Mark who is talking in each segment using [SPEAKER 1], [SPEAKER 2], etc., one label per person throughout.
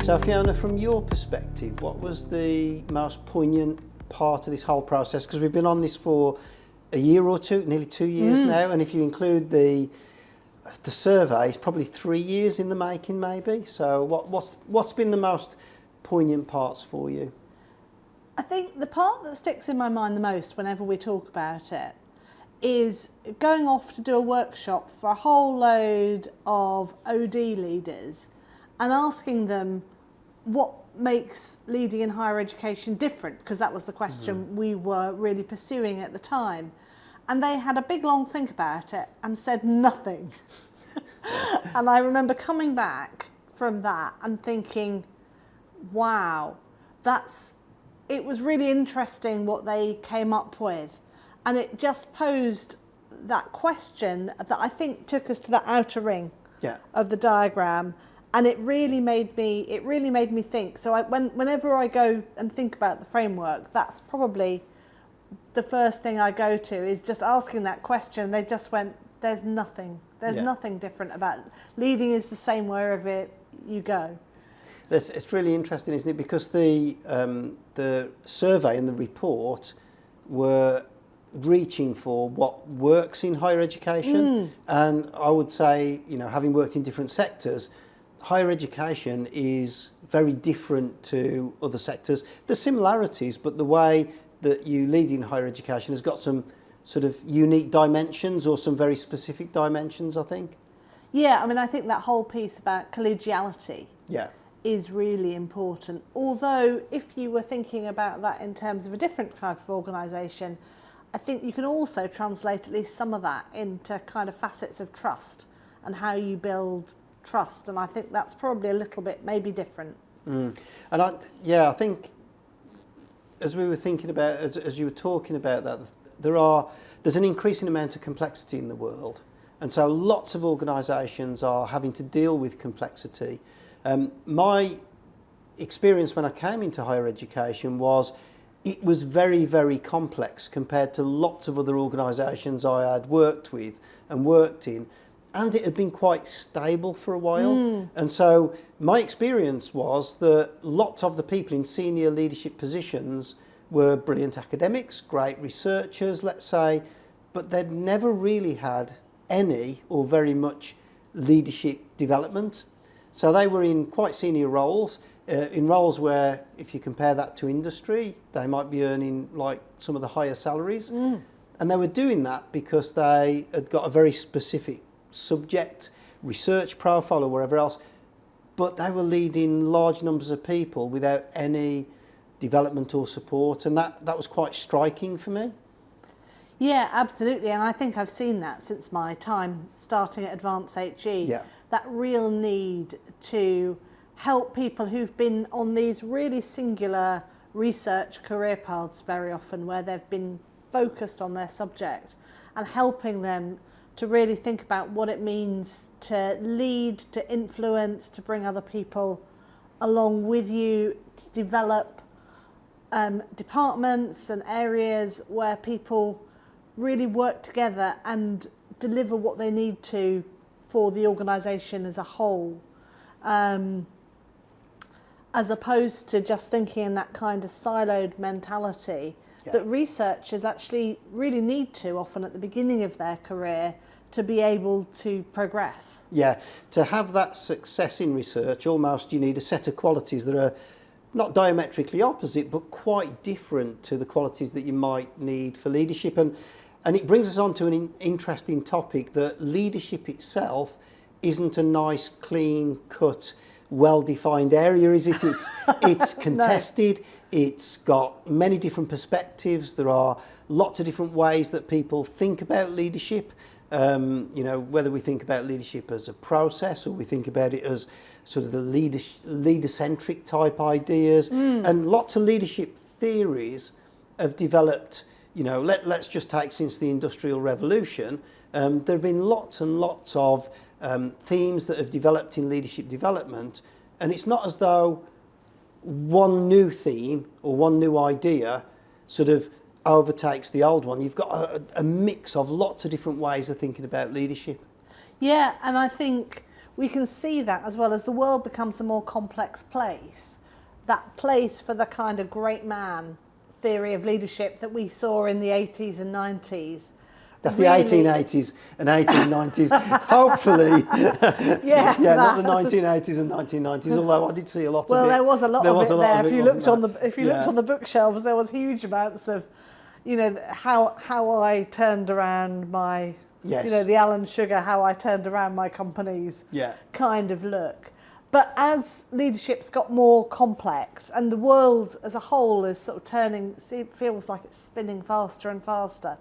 [SPEAKER 1] So Fiona, from your perspective, what was the most poignant part of this whole process? Because we've been on this for a year or two, nearly 2 years now, and if you include the survey, it's probably 3 years in the making maybe. So what's been the most poignant parts for you?
[SPEAKER 2] I think the part that sticks in my mind the most whenever we talk about it is going off to do a workshop for a whole load of OD leaders and asking them what makes leading in higher education different, because that was the question we were really pursuing at the time. And they had a big long think about it and said nothing. And I remember coming back from that and thinking, wow, it was really interesting what they came up with. And it just posed that question that I think took us to the outer ring of the diagram. And it really made me think. So whenever I go and think about the framework, that's probably the first thing I go to, is just asking that question. They just went, there's nothing different about it. Leading is the same wherever you go.
[SPEAKER 1] It's really interesting, isn't it? Because the survey and the report were reaching for what works in higher education. And I would say, having worked in different sectors, higher education is very different to other sectors. There's similarities, but the way that you lead in higher education has got some sort of unique dimensions, or some very specific dimensions, I think.
[SPEAKER 2] Yeah, I think that whole piece about collegiality is really important. Although if you were thinking about that in terms of a different type of organisation, I think you can also translate at least some of that into kind of facets of trust and how you build trust. And I think that's probably a little bit maybe different.
[SPEAKER 1] And I think as we were thinking about, as you were talking about that, there's an increasing amount of complexity in the world. And so lots of organisations are having to deal with complexity. My experience when I came into higher education was it was very, very complex compared to lots of other organisations I had worked with and worked in. And it had been quite stable for a while. And so my experience was that lots of the people in senior leadership positions were brilliant academics, great researchers, let's say, but they'd never really had any or very much leadership development. So they were in quite senior roles, in roles where, if you compare that to industry, they might be earning like some of the higher salaries. And they were doing that because they had got a very specific subject, research profile or wherever else, but they were leading large numbers of people without any development or support, and that was quite striking for me.
[SPEAKER 2] Yeah, absolutely, and I think I've seen that since my time starting at Advance HE, that real need to help people who've been on these really singular research career paths very often, where they've been focused on their subject, and helping them to really think about what it means to lead, to influence, to bring other people along with you, to develop departments and areas where people really work together and deliver what they need to for the organisation as a whole, as opposed to just thinking in that kind of siloed mentality that researchers actually really need to often at the beginning of their career to be able to progress. Yeah,
[SPEAKER 1] to have that success in research, almost you need a set of qualities that are not diametrically opposite, but quite different to the qualities that you might need for leadership. And it brings us on to an interesting topic, that leadership itself isn't a nice, clean cut, well-defined area, is it? It's contested, it's got many different perspectives, there are lots of different ways that people think about leadership. Whether we think about leadership as a process or we think about it as sort of the leader-centric type ideas, and lots of leadership theories have developed. Let's just take since the Industrial Revolution, there have been lots and lots of themes that have developed in leadership development, and it's not as though one new theme or one new idea sort of overtakes the old one. You've got a mix of lots of different ways of thinking about leadership.
[SPEAKER 2] Yeah, and I think we can see that as well as the world becomes a more complex place, that place for the kind of great man theory of leadership that we saw in the 80s and 90s.
[SPEAKER 1] That's the 1880s and 1890s, hopefully.
[SPEAKER 2] Yeah,
[SPEAKER 1] not the 1980s and 1990s, although I did see a lot of it.
[SPEAKER 2] Well, there was a lot of it there. If you looked on
[SPEAKER 1] Yeah.
[SPEAKER 2] the bookshelves, there was huge amounts of, you know, how I turned around my,
[SPEAKER 1] Yes.
[SPEAKER 2] you know, the Alan Sugar, how I turned around my companies
[SPEAKER 1] Yeah.
[SPEAKER 2] kind of look. But as leadership's got more complex and the world as a whole is sort of turning, it feels like it's spinning faster and faster,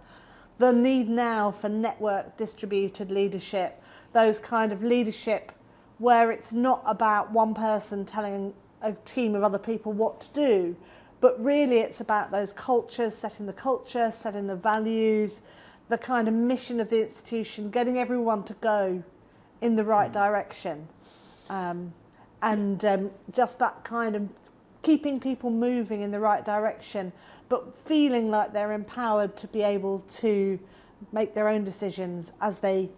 [SPEAKER 2] the need now for network distributed leadership, those kind of leadership where it's not about one person telling a team of other people what to do, but really it's about those cultures, setting the values, the kind of mission of the institution, getting everyone to go in the right direction. Just that kind of keeping people moving in the right direction, but feeling like they're empowered to be able to make their own decisions as they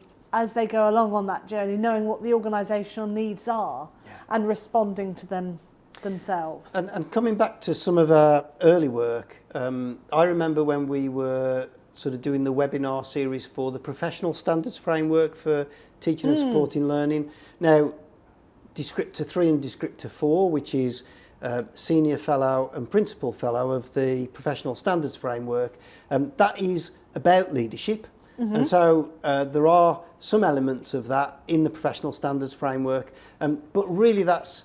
[SPEAKER 2] go along on that journey, knowing what the organisational needs are and responding to them themselves.
[SPEAKER 1] And coming back to some of our early work, I remember when we were sort of doing the webinar series for the professional standards framework for teaching and supporting learning. Now, Descriptor 3 and Descriptor 4, which is Senior Fellow and Principal Fellow of the Professional Standards Framework, that is about leadership. And so there are some elements of that in the Professional Standards Framework, but really that's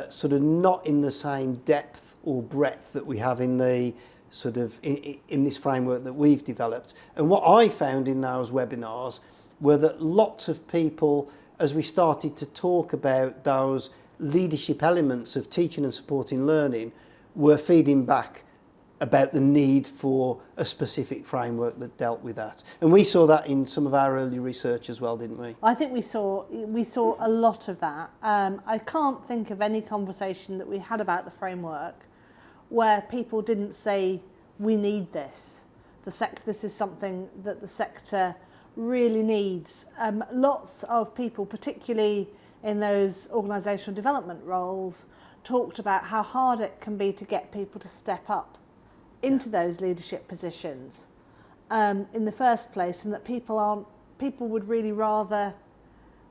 [SPEAKER 1] sort of not in the same depth or breadth that we have in the sort of in this framework that we've developed. And what I found in those webinars were that lots of people, as we started to talk about those leadership elements of teaching and supporting learning, were feeding back about the need for a specific framework that dealt with that. And we saw that in some of our early research as well, didn't we?
[SPEAKER 2] I think we saw a lot of that. I can't think of any conversation that we had about the framework where people didn't say, we need this. This is something that the sector really needs. Lots of people, particularly in those organisational development roles, talked about how hard it can be to get people to step up into those leadership positions in the first place, and that people would really rather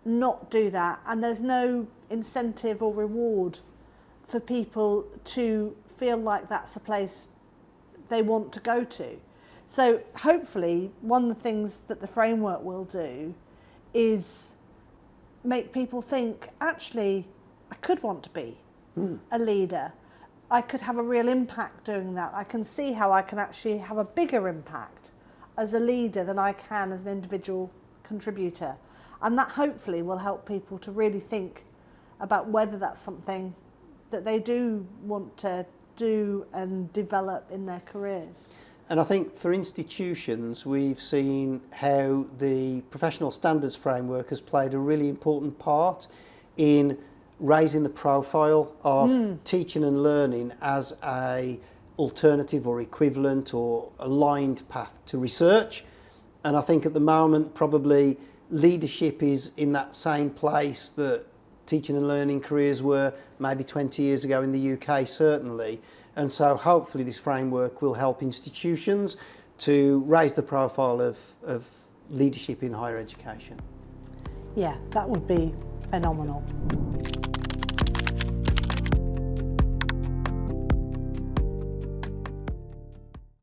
[SPEAKER 2] not do that, and there's no incentive or reward for people to feel like that's a place they want to go to. So hopefully one of the things that the framework will do is make people think, actually, I could want to be a leader. I could have a real impact doing that. I can see how I can actually have a bigger impact as a leader than I can as an individual contributor. And that hopefully will help people to really think about whether that's something that they do want to do and develop in their careers.
[SPEAKER 1] And I think for institutions, we've seen how the professional standards framework has played a really important part in raising the profile of teaching and learning as a alternative or equivalent or aligned path to research. And I think at the moment probably leadership is in that same place that teaching and learning careers were maybe 20 years ago in the UK, certainly. And so hopefully this framework will help institutions to raise the profile of leadership in higher education.
[SPEAKER 2] Yeah, that would be phenomenal.